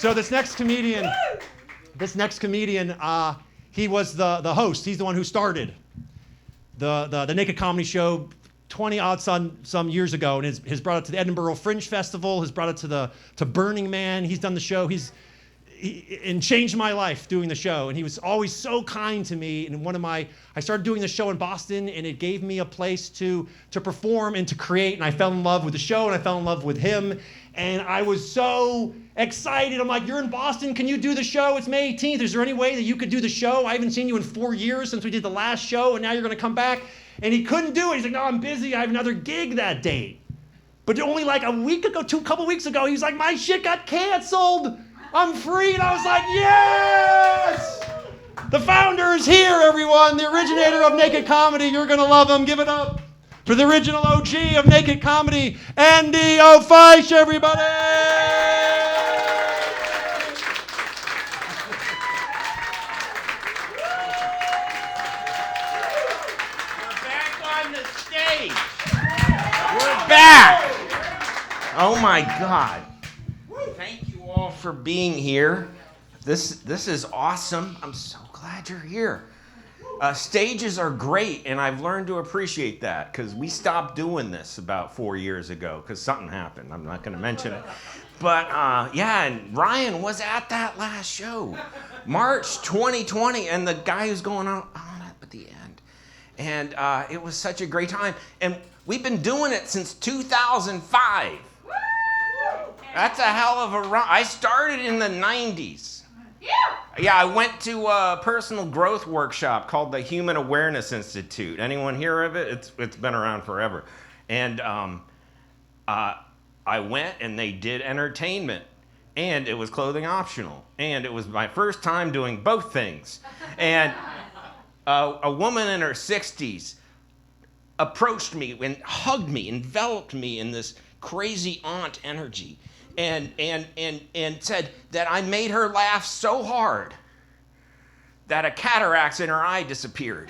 So this next comedian, he was the host. He's the one who started the Naked Comedy Show 20-odd some years ago, and has brought it to the Edinburgh Fringe Festival, has brought it to Burning Man. He's done the show. And changed my life doing the show. And he was always so kind to me. And I started doing the show in Boston, and it gave me a place to perform and to create. And I fell in love with the show, and I fell in love with him. And I was so excited. I'm like, you're in Boston, can you do the show? It's May 18th. Is there any way that you could do the show? I haven't seen you in 4 years since we did the last show, and now you're gonna come back. And he couldn't do it. He's like, no, I'm busy. I have another gig that date. But only like a couple weeks ago, he was like, my shit got canceled. I'm free. And I was like, yes! The founder is here, everyone. The originator of Naked Comedy. You're going to love him. Give it up for the original OG of Naked Comedy, Andy Ofiesh, everybody! We're back on the stage. We're back. Oh, my God. Thank you all for being here. This is awesome. I'm so glad you're here. Stages are great, and I've learned to appreciate that because we stopped doing this about 4 years ago because something happened. I'm not going to mention it. But yeah, and Ryan was at that last show, March 2020, and the guy who's going on at the end. And it was such a great time. And we've been doing it since 2005. That's a hell of a run. I started in the 90s. Yeah, I went to a personal growth workshop called the Human Awareness Institute. Anyone hear of it? It's been around forever. And I went, and they did entertainment. And it was clothing optional. And it was my first time doing both things. And a woman in her 60s approached me and hugged me, enveloped me in this crazy aunt energy. And said that I made her laugh so hard that a cataracts in her eye disappeared.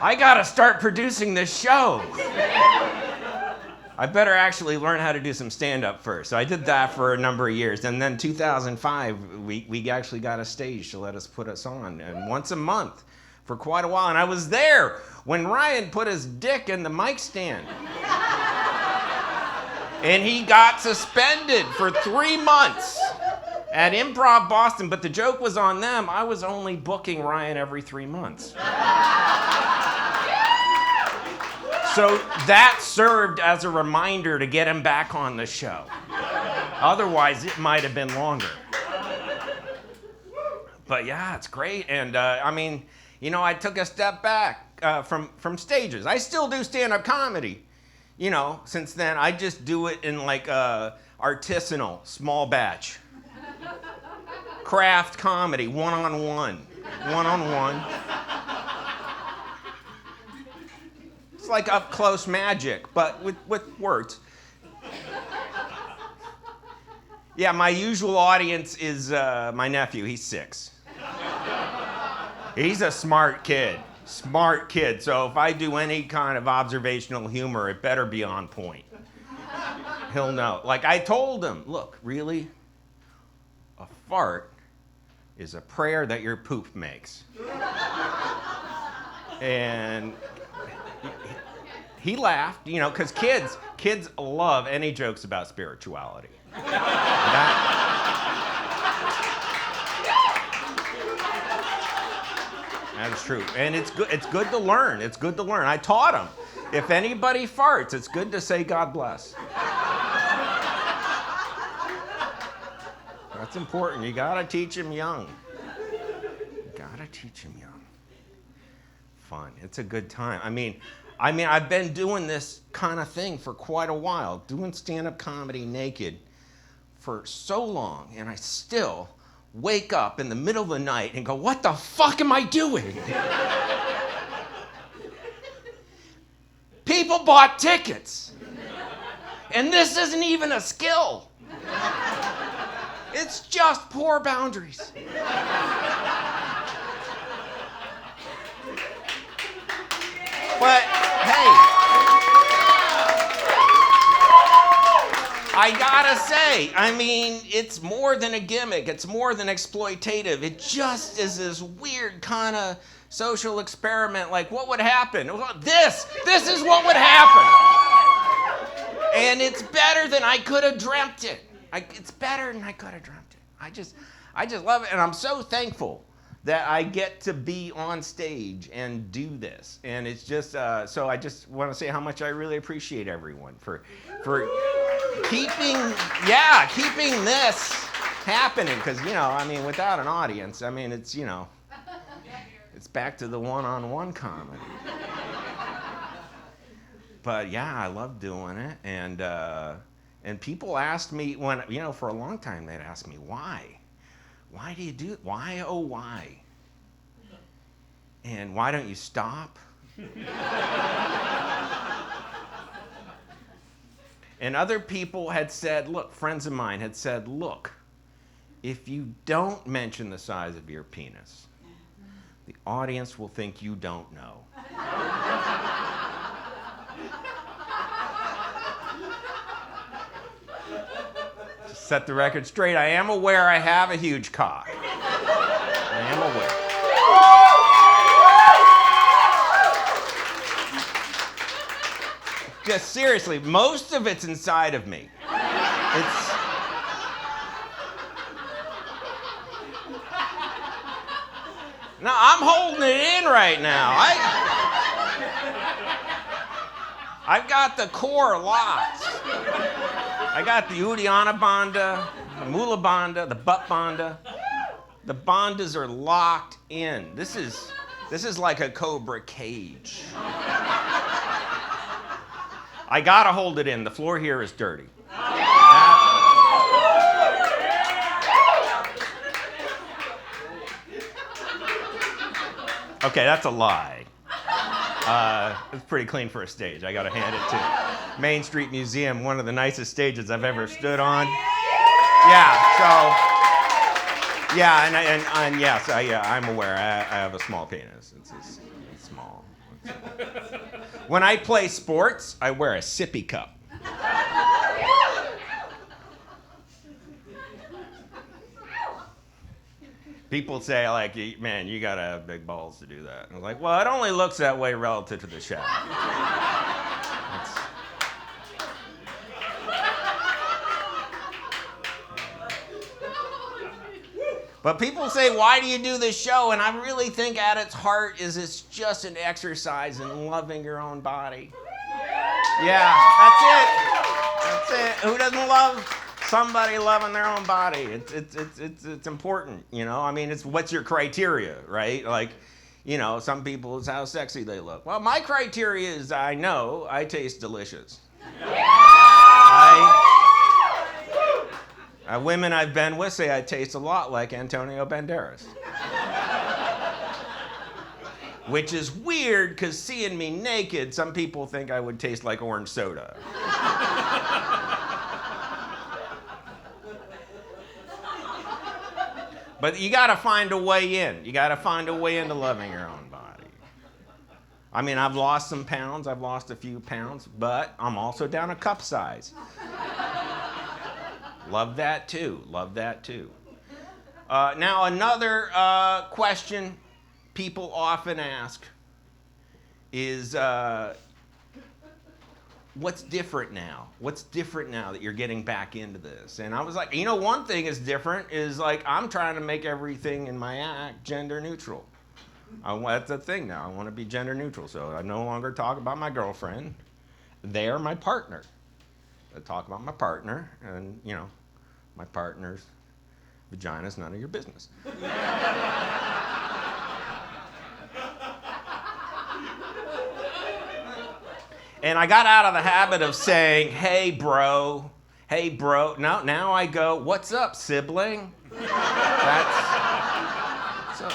I gotta start producing this show. I better actually learn how to do some stand-up first. So I did that for a number of years. And then 2005, we actually got a stage to let us put us on. And once a month for quite a while. And I was there when Ryan put his dick in the mic stand. And he got suspended for 3 months at Improv Boston. But the joke was on them. I was only booking Ryan every 3 months. So that served as a reminder to get him back on the show. Otherwise, it might have been longer. But yeah, it's great. And I mean, you know, I took a step back from stages. I still do stand-up comedy. You know, since then, I just do it in like artisanal, small batch. Craft comedy, one-on-one. It's like up-close magic, but with words. Yeah, my usual audience is my nephew. He's 6. He's a smart kid. So if I do any kind of observational humor, it better be on point. He'll know. Like I told him, look, really, a fart is a prayer that your poop makes. And he laughed, you know, because kids love any jokes about spirituality. That's true. And it's good to learn. It's good to learn. I taught him. If anybody farts, it's good to say God bless. That's important. You gotta teach him young. Fun. It's a good time. I mean, I've been doing this kind of thing for quite a while, doing stand-up comedy naked for so long, and I still wake up in the middle of the night and go, what the fuck am I doing? People bought tickets. And this isn't even a skill. It's just poor boundaries. But, hey. I gotta say, I mean, it's more than a gimmick. It's more than exploitative. It just is this weird kind of social experiment. Like, what would happen? This is what would happen. And it's better than I could have dreamt it. It's better than I could have dreamt it. I just love it, and I'm so thankful that I get to be on stage and do this. And it's just, so I just want to say how much I really appreciate everyone for keeping this happening. Because, I mean, without an audience, I mean, it's, it's back to the one-on-one comedy. But yeah, I love doing it. And people asked me for a long time, they'd ask me, why? Why do you do it? Why, oh, why? And why don't you stop? And other people had said, look, friends of mine had said, look, if you don't mention the size of your penis, the audience will think you don't know. Set the record straight. I am aware I have a huge cock. I am aware. Just seriously, most of it's inside of me. No, I'm holding it in right now. I've got the core locked. I got the Uddiyana Bandha, the Mula Bandha, the Butt Bandha. The bandhas are locked in. This is like a cobra cage. I gotta hold it in. The floor here is dirty. Okay, that's a lie. It's pretty clean for a stage. I gotta hand it to Main Street Museum, one of the nicest stages I've ever stood on. Yeah, so, yeah, and yes, I'm aware. I have a small penis. It's small. When I play sports, I wear a sippy cup. People say, like, man, you gotta have big balls to do that. And I was like, well, it only looks that way relative to the shaft. But people say, why do you do this show? And I really think at its heart is it's just an exercise in loving your own body. Yeah, that's it. That's it. Who doesn't love somebody loving their own body? It's important, I mean, it's what's your criteria, right? Like, some people, it's how sexy they look. Well, my criteria is I know I taste delicious. Women I've been with say I taste a lot like Antonio Banderas. Which is weird, because seeing me naked, some people think I would taste like orange soda. But you gotta find a way in. You gotta find a way into loving your own body. I mean, I've lost some pounds. I've lost a few pounds, but I'm also down a cup size. Love that too. Love that too. Now, another question people often ask is, what's different now? What's different now that you're getting back into this? And I was like, one thing is different is, like, I'm trying to make everything in my act gender neutral. That's the thing now. I want to be gender neutral. So I no longer talk about my girlfriend. They're my partner. I talk about my partner, and, my partner's vagina's none of your business. And I got out of the habit of saying, hey, bro. Now I go, what's up, sibling? What's up,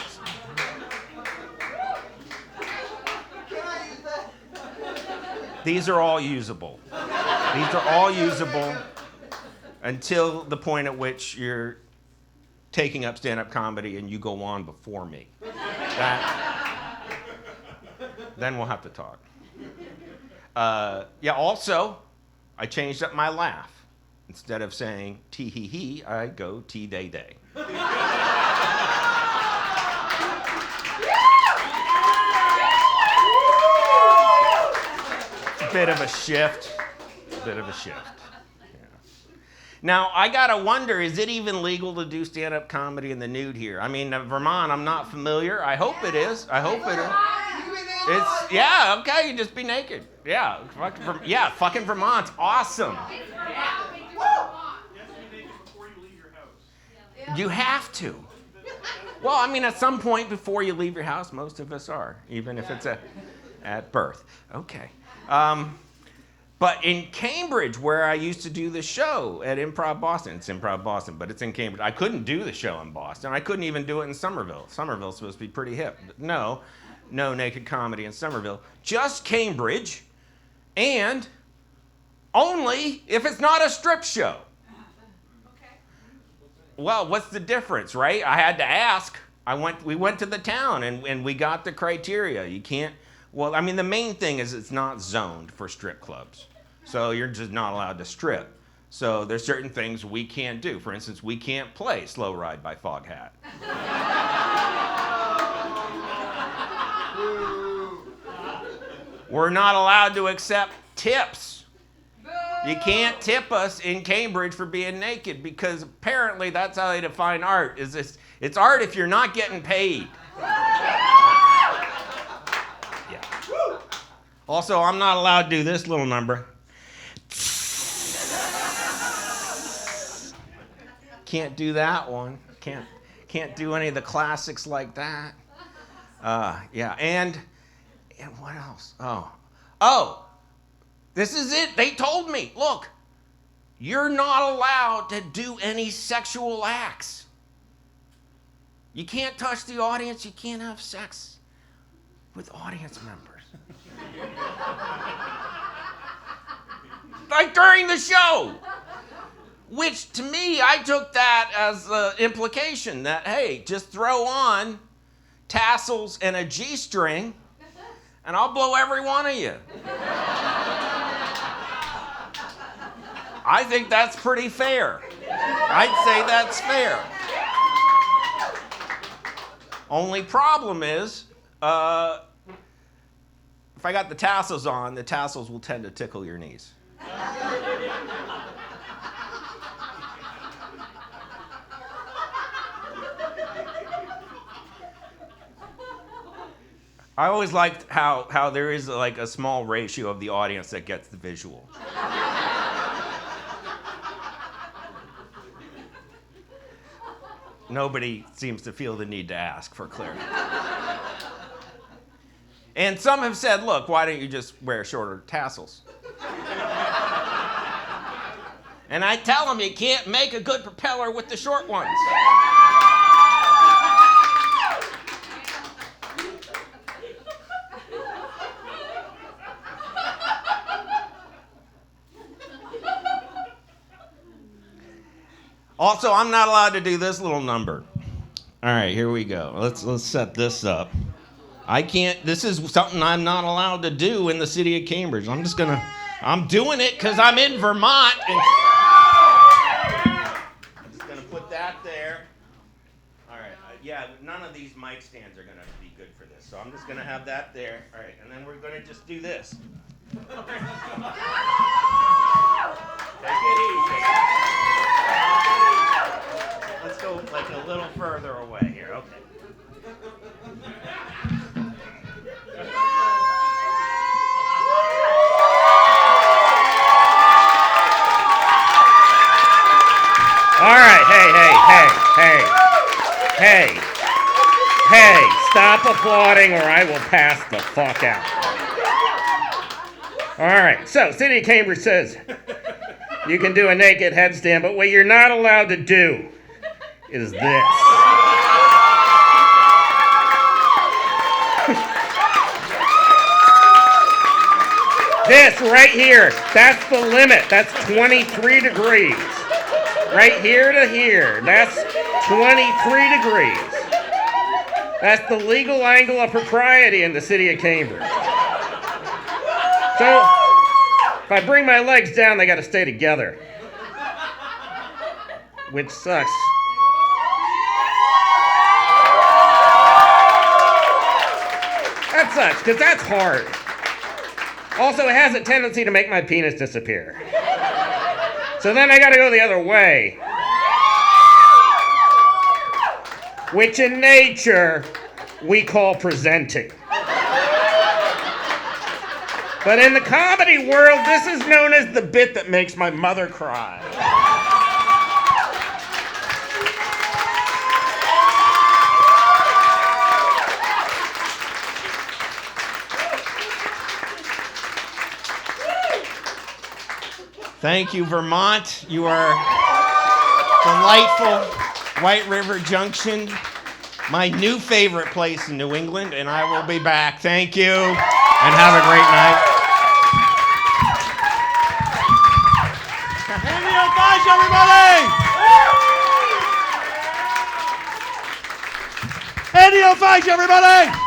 These are all usable. These are all usable until the point at which you're taking up stand-up comedy and you go on before me. Then we'll have to talk. Also, I changed up my laugh. Instead of saying tee-hee-hee, I go tee-day-day. Bit of a shift. Yeah. Now, I gotta wonder, is it even legal to do stand-up comedy in the nude here? I mean, Vermont, I'm not familiar. I hope it is. It's, yeah, okay, you just be naked. Yeah, fucking Vermont's awesome. You have to. Well, I mean, at some point before you leave your house, most of us are, even if it's at birth. Okay. But in Cambridge, where I used to do the show at Improv Boston, it's Improv Boston, but it's in Cambridge. I couldn't do the show in Boston. I couldn't even do it in Somerville. Somerville's supposed to be pretty hip. No naked comedy in Somerville. Just Cambridge, and only if it's not a strip show. Okay. Well, what's the difference, right? I had to ask. We went to the town, and we got the criteria. You can't. Well, I mean, the main thing is it's not zoned for strip clubs. So you're just not allowed to strip. So there's certain things we can't do. For instance, we can't play Slow Ride by Foghat. We're not allowed to accept tips. You can't tip us in Cambridge for being naked, because apparently that's how they define art. It's art if you're not getting paid. Also, I'm not allowed to do this little number. Can't do that one. Can't do any of the classics like that. Yeah, and what else? Oh, this is it. They told me, look, you're not allowed to do any sexual acts. You can't touch the audience. You can't have sex with audience members. Like during the show. Which, to me, I took that as an implication that, hey, just throw on tassels and a G-string, and I'll blow every one of you. I think that's pretty fair. I'd say that's fair. Only problem is, if I got the tassels on, the tassels will tend to tickle your knees. I always liked how there is like a small ratio of the audience that gets the visual. Nobody seems to feel the need to ask for clarity. And some have said, look, why don't you just wear shorter tassels? And I tell them you can't make a good propeller with the short ones. Also, I'm not allowed to do this little number. All right, here we go. Let's set this up. I can't, this is something I'm not allowed to do in the city of Cambridge. I'm doing it because I'm in Vermont. And I'm just gonna put that there. All right, yeah, none of these mic stands are gonna be good for this. So I'm just gonna have that there. All right, and then we're gonna just do this. Take it easy. Let's go like a little further away here. Okay. All right, hey, stop applauding or I will pass the fuck out. All right, so City of Cambridge says you can do a naked headstand, but what you're not allowed to do is this. This right here, that's the limit. That's 23 degrees. Right here to here, that's 23 degrees. That's the legal angle of propriety in the city of Cambridge. So, if I bring my legs down, they got to stay together. which sucks. That sucks, because that's hard. Also, it has a tendency to make my penis disappear. So then I gotta go the other way. Which in nature, we call presenting. But in the comedy world, this is known as the bit that makes my mother cry. Thank you, Vermont. You are delightful. White River Junction, my new favorite place in New England, and I will be back. Thank you, and have a great night. Andy Ofiesh, everybody! Andy Ofiesh, everybody!